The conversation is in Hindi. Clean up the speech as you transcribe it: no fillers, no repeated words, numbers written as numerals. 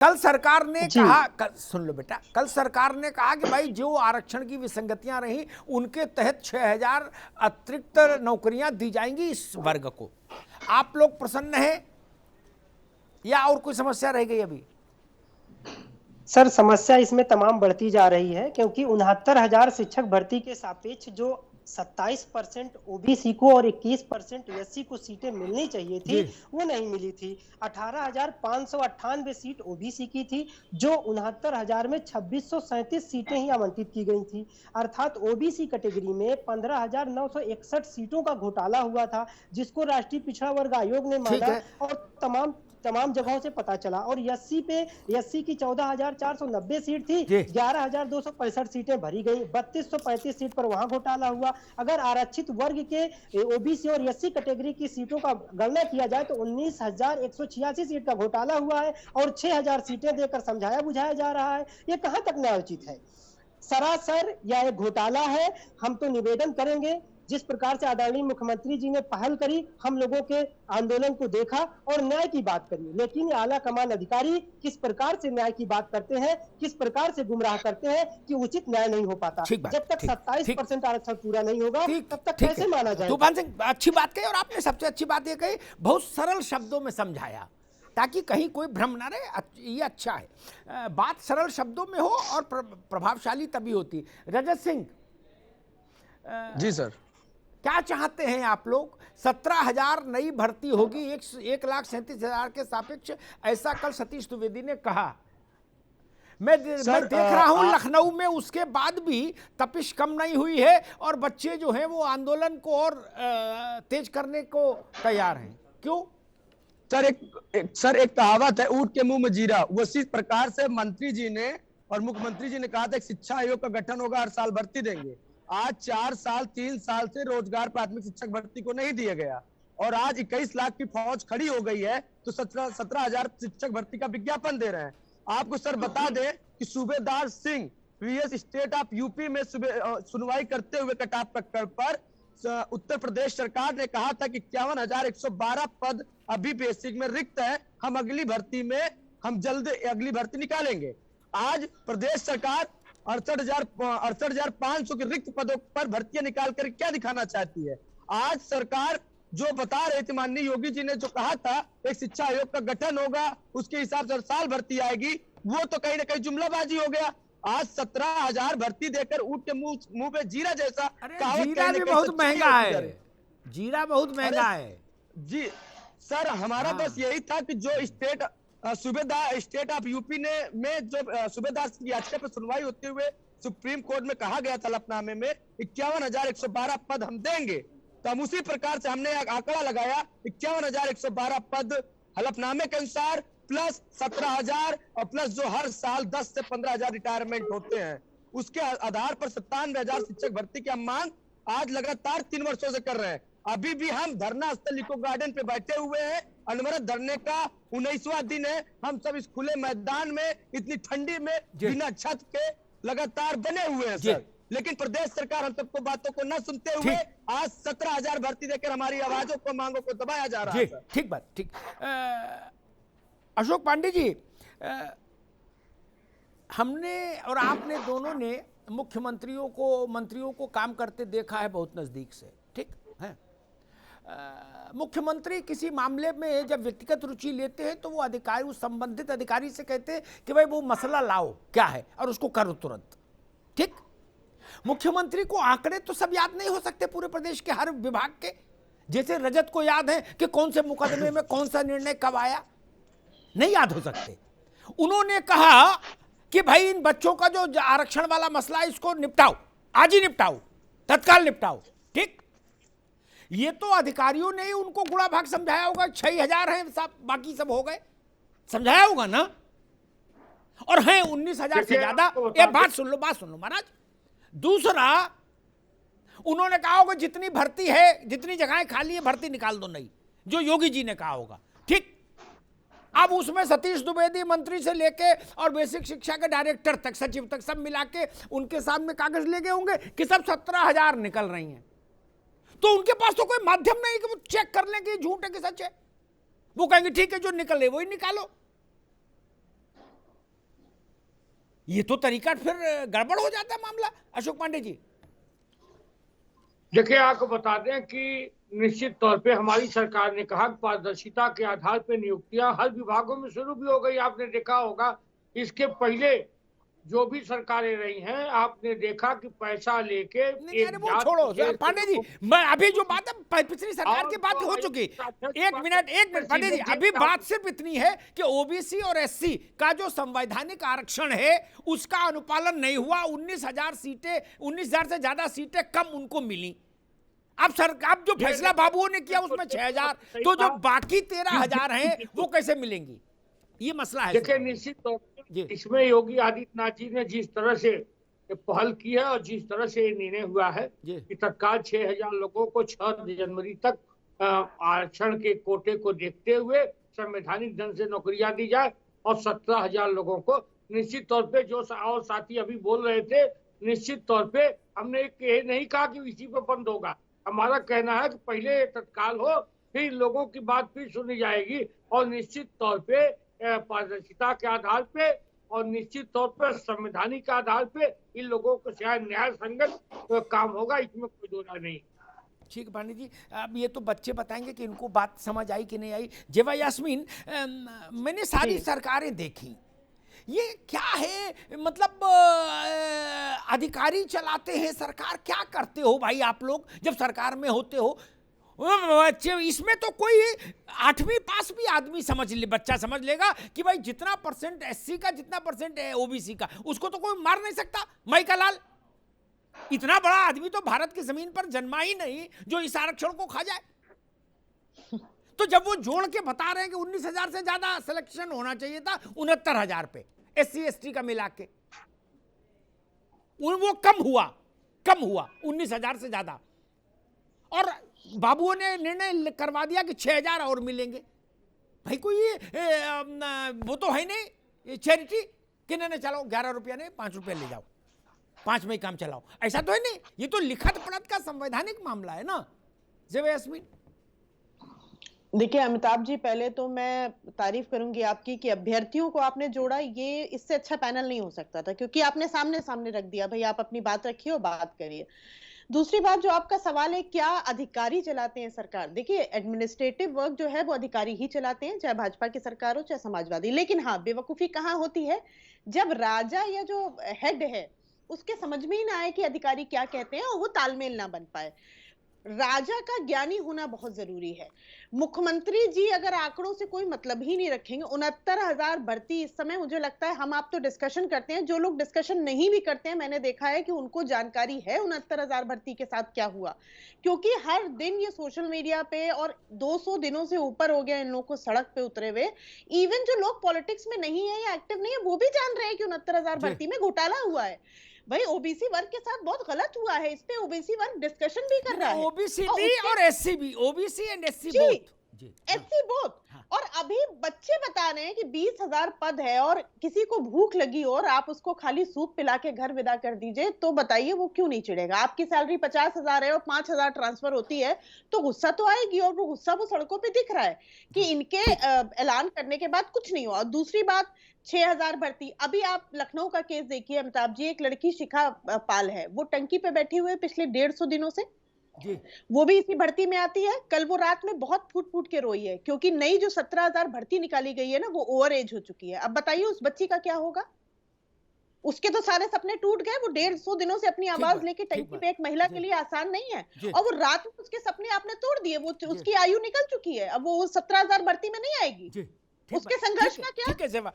कल सरकार ने कहा, सुन लो बेटा, कल सरकार ने कहा कि भाई जो आरक्षण की विसंगतियां रही उनके तहत 6000 अतिरिक्त नौकरियां दी जाएंगी इस वर्ग को। आप लोग प्रसन्न हैं या और कोई समस्या रह गई अभी? सर समस्या इसमें तमाम बढ़ती जा रही है, क्योंकि 69,000 शिक्षक भर्ती के सापेक्ष जो 27% ओबीसी को और 21% एससी को सीटें मिलनी चाहिए थी वो नहीं मिली थी। 18,598 सीट ओबीसी की थी, जो 69,000 में 2637 सीटें ही आवंटित की गई थी। अर्थात ओबीसी कैटेगरी में 15,961 सीटों का घोटाला हुआ था, जिसको राष्ट्रीय पिछड़ा वर्ग आयोग ने माना और तमाम जगहों से पता चला। और एससी की 14,490 सीट थी, 11,265 सीटें भरी गई, 3,235 सीट पर वहां घोटाला हुआ। अगर आरक्षित वर्ग के ओबीसी और एससी कैटेगरी की सीटों का गणना किया जाए तो 19,186 सीट का घोटाला हुआ है और 6,000 सीटें देकर समझाया बुझाया जा रहा है। ये कहां तक न्यायोचित है? सरासर यह एक घोटाला है। हम तो निवेदन करेंगे, जिस प्रकार से आदरणीय मुख्यमंत्री जी ने पहल करी, हम लोगों के आंदोलन को देखा और न्याय की बात करी, लेकिन ये आला कमान अधिकारी किस प्रकार से न्याय की बात करते हैं, किस प्रकार से गुमराह करते हैं कि उचित न्याय नहीं हो पाता। जब तक 27% आरक्षण पूरा नहीं होगा तब तक कैसे माना जाए? तूफान सिंह, अच्छी बात कही और आपने सबसे अच्छी बात ये कही, बहुत सरल शब्दों में समझाया ताकि कहीं कोई भ्रम ना रहे। ये अच्छा है, बात सरल शब्दों में हो और प्रभावशाली तभी होती। रजत सिंह जी सर, क्या चाहते हैं आप लोग? 17,000 नई भर्ती होगी 1,37,000 के सापेक्ष, ऐसा कल सतीश द्विवेदी ने कहा। मैं देख रहा हूं लखनऊ में उसके बाद भी तपिश कम नहीं हुई है और बच्चे जो हैं वो आंदोलन को और तेज करने को तैयार हैं। क्यों सर? एक कहावत है, ऊंट के मुंह में जीरा। उसी प्रकार से मंत्री जी ने और मुख्यमंत्री जी ने कहा था शिक्षा आयोग का गठन होगा, हर साल भर्ती देंगे। आज 3 साल से रोजगार प्राथमिक शिक्षक भर्ती को नहीं दिया गया और आज 21 लाख की फौज खड़ी हो गई है तो 17,000 शिक्षक भर्ती का विज्ञापन दे रहे हैं। आपको सर बता दें कि सूबेदार Singh previous state of UP में सुनवाई करते हुए कटाव प्रकरण पर उत्तर प्रदेश सरकार ने कहा था कि 51,112 पद अभी बेसिक में रिक्त है, हम अगली भर्ती में हम जल्द अगली भर्ती निकालेंगे। आज प्रदेश सरकार 68,500 के रिक्त पदों पर भर्तियां निकाल कर क्या दिखाना चाहती है? आज सरकार जो बता रही थी, माननीय योगी जी ने जो कहा था एक शिक्षा आयोग का गठन होगा, उसके हिसाब से हर साल भर्ती आएगी, वो तो कहीं ना कहीं जुमलाबाजी हो गया। आज 17,000 भर्ती देकर ऊंट के मुंह पे जीरा जैसा। जीरा भी बहुत महंगा है, जीरा बहुत महंगा है। जी सर, हमारा बस यही था कि जो स्टेट ऑफ यूपी में जो सूबेदार की याचिका पर सुनवाई होते हुए सुप्रीम कोर्ट में कहा गया था हलफनामे में 51,112 पद हम देंगे, तो हम उसी प्रकार से हमने आंकड़ा लगाया 51,112 पद हलफनामे के अनुसार प्लस 17,000 और प्लस जो हर साल 10 से 15,000 रिटायरमेंट होते हैं, उसके आधार पर 97,000 शिक्षक भर्ती की हम मांग आज लगातार 3 वर्षों से कर रहे हैं। अभी भी हम धरना स्थल इको गार्डन पे बैठे हुए हैं, अनवरत धरने का 19वां दिन है। हम सब इस खुले मैदान में इतनी ठंडी में बिना छत के लगातार बने हुए हैं सर, लेकिन प्रदेश सरकार हम सबको बातों को न सुनते हुए आज 17,000 भर्ती देकर हमारी आवाजों को मांगों को दबाया जा रहा है सर। ठीक बात, ठीक। अशोक पांडे जी, हमने और आपने दोनों ने मंत्रियों को काम करते देखा है बहुत नजदीक से, ठीक है। मुख्यमंत्री किसी मामले में जब व्यक्तिगत रुचि लेते हैं तो वो अधिकारी, उस संबंधित अधिकारी से कहते हैं कि भाई वो मसला लाओ क्या है और उसको करो तुरंत, ठीक। मुख्यमंत्री को आंकड़े तो सब याद नहीं हो सकते पूरे प्रदेश के हर विभाग के, जैसे रजत को याद है कि कौन से मुकदमे में कौन सा निर्णय कब आया, नहीं याद हो सकते। उन्होंने कहा कि भाई इन बच्चों का जो आरक्षण वाला मसला है इसको निपटाओ, आज ही निपटाओ, तत्काल निपटाओ, ठीक। ये तो अधिकारियों ने ही उनको गुड़ा भाग समझाया होगा, 6,000 हैं सब, बाकी सब हो गए, समझाया होगा ना। और हैं 19,000 से ज्यादा। ये बात सुन लो महाराज। दूसरा, उन्होंने कहा होगा जितनी भर्ती है, जितनी जगहें खाली है भर्ती निकाल दो, नहीं, जो योगी जी ने कहा होगा, ठीक। अब उसमें सतीश द्विवेदी मंत्री से लेके और बेसिक शिक्षा के डायरेक्टर तक, सचिव तक, सब मिला के उनके सामने कागज ले गए होंगे कि सब 17,000 निकल रही हैं, तो उनके पास तो कोई माध्यम नहीं कि वो चेक कर लें कि झूठ है कि सच है। वो कहेंगे ठीक है जो निकले वही निकालो। ये तो तरीका फिर गड़बड़ हो जाता है मामला। अशोक पांडे जी, देखिए, आपको बता दें कि निश्चित तौर पे हमारी सरकार ने कहा कि पारदर्शिता के आधार पे नियुक्तियां हर विभागों में शुरू भी हो गई। आपने देखा होगा इसके पहले जो भी सरकारें रही हैं, आपने देखा कि पैसा लेके नहीं अरे वो छोड़ो पांडे जी, मैं अभी जो बात है पिछली सरकार की बात हो चुकी। एक मिनट पांडे जी, अभी बात सिर्फ इतनी है कि ओबीसी और एससी का जो संवैधानिक आरक्षण है उसका अनुपालन नहीं हुआ। 19,000 सीटें, 19,000 से ज्यादा सीटें कम उनको मिली। अब जो फैसला बाबुओं ने किया उसमें 6,000, तो जो बाकी 13,000 हैं वो कैसे मिलेंगी? ये मसला है। देखिए, निश्चित तौर पर इसमें योगी आदित्यनाथ जी ने जिस तरह से पहल की है और जिस तरह से निर्णय हुआ है कि तत्काल 6,000 लोगों को 6 जनवरी तक आरक्षण के कोटे को देखते हुए संवैधानिक ढंग से नौकरियां दी जाए और 17,000 लोगों को निश्चित तौर पे, जो और साथी अभी बोल रहे थे, निश्चित तौर पे हमने ये नहीं कहा कि इसी पे बंद होगा। हमारा कहना है कि पहले तत्काल हो, फिर लोगों की बात फिर सुनी जाएगी और निश्चित तौर पे पारदर्शिता के आधार पे और निश्चित तौर पर संवैधानिक आधार पे इन लोगों को शायद न्याय संगत काम होगा, इसमें कोई दो राय नहीं। ठीक है पांडे जी, अब ये तो बच्चे बताएंगे कि इनको बात समझ आई कि नहीं आई। जेवा यास्मीन, मैंने सारी सरकारें देखी, ये क्या है मतलब अधिकारी चलाते हैं सरकार। क्या करते हो भाई आप लोग जब सरकार में होते हो? इसमें तो कोई 8वीं पास भी आदमी समझ ले, बच्चा समझ लेगा कि भाई जितना परसेंट एससी का, जितना परसेंट ओबीसी का, उसको तो कोई मार नहीं सकता। माई का लाल, इतना बड़ा आदमी तो भारत की जमीन पर जन्मा ही नहीं जो इस आरक्षण को खा जाए। तो जब वो जोड़ के बता रहे हैं कि 19,000 से ज्यादा सिलेक्शन होना चाहिए था 69,000 पे एससी एसटी का मिला के, वो कम हुआ 19,000 से ज्यादा। और बाबुओं ने निर्णय करवा दिया कि 6,000 और मिलेंगे। भाई कोई वो तो है नहीं चैरिटी कि नहीं चलाओ 11 रुपया नहीं 5 रुपया ले जाओ, 5 में ही काम चलाओ, ऐसा तो है नहीं। ये तो लिखत पढ़त का संवैधानिक मामला है ना। जेवा यास्मीन, देखिए अमिताभ जी, पहले तो मैं तारीफ करूंगी आपकी कि अभ्यर्थियों को आपने जोड़ा। ये इससे अच्छा पैनल नहीं हो सकता था, क्योंकि आपने सामने सामने रख दिया, भाई आप अपनी बात रखिए और बात करिए। दूसरी बात, जो आपका सवाल है क्या अधिकारी चलाते हैं सरकार, देखिए एडमिनिस्ट्रेटिव वर्क जो है वो अधिकारी ही चलाते हैं, चाहे भाजपा की सरकार हो चाहे समाजवादी। लेकिन हाँ, बेवकूफी कहाँ होती है, जब राजा या जो हेड है उसके समझ में ही ना आए कि अधिकारी क्या कहते हैं और वो तालमेल ना बन पाए। राजा का ज्ञानी होना बहुत जरूरी है। मुख्यमंत्री जी अगर आंकड़ों से कोई मतलब ही नहीं रखेंगे, 69,000 भर्ती इस समय, मुझे लगता है हम आप तो डिस्कशन करते हैं, जो लोग डिस्कशन नहीं भी करते हैं, मैंने देखा है कि उनको जानकारी है 69,000 भर्ती के साथ क्या हुआ, क्योंकि हर दिन ये सोशल मीडिया पे, और 200 दिनों से ऊपर हो गया इन लोगों को सड़क पे उतरे हुए। इवन जो लोग पॉलिटिक्स में नहीं है या एक्टिव नहीं है वो भी जान रहे हैं कि 69,000 भर्ती में घोटाला हुआ है। भाई ओबीसी वर्ग के साथ बहुत गलत हुआ है, इस पे ओबीसी वर्ग डिस्कशन भी कर रहा है। ओबीसी भी और एससी भी, OBC and SC both, SC both. और अभी बच्चे बता रहे हैं कि 20,000 पद है और किसी को भूख लगी और आप उसको खाली सूप पिला के घर विदा कर दीजिए, तो बताइए वो क्यों नहीं चिढ़ेगा। आपकी सैलरी 50,000 है और 5,000 ट्रांसफर होती है तो गुस्सा तो आएगी, और वो गुस्सा वो सड़कों पे दिख रहा है कि इनके ऐलान करने के बाद कुछ नहीं हुआ। दूसरी बात, 6,000 भर्ती, अभी आप लखनऊ का केस देखिए अमिताभ जी, एक लड़की शिखा पाल है, वो टंकी पे बैठी हुई है पिछले 150 दिनों से जी। वो भी इसी भर्ती में आती है। कल वो रात में बहुत फूट फूट के रोई है, क्योंकि नई जो 17,000 भर्ती निकाली गई है ना, वो ओवर एज हो चुकी है। अब बताइए उस बच्ची का क्या होगा, उसके तो सारे सपने टूट गए। वो 150 दिनों से अपनी आवाज लेके टंकी पे, एक महिला के लिए आसान नहीं है, और वो रात में उसके सपने आपने तोड़ दिए। वो उसकी आयु निकल चुकी है, अब वो 17,000 भर्ती में नहीं आएगी। उसके संघर्ष का क्या? ठीक है जेवा।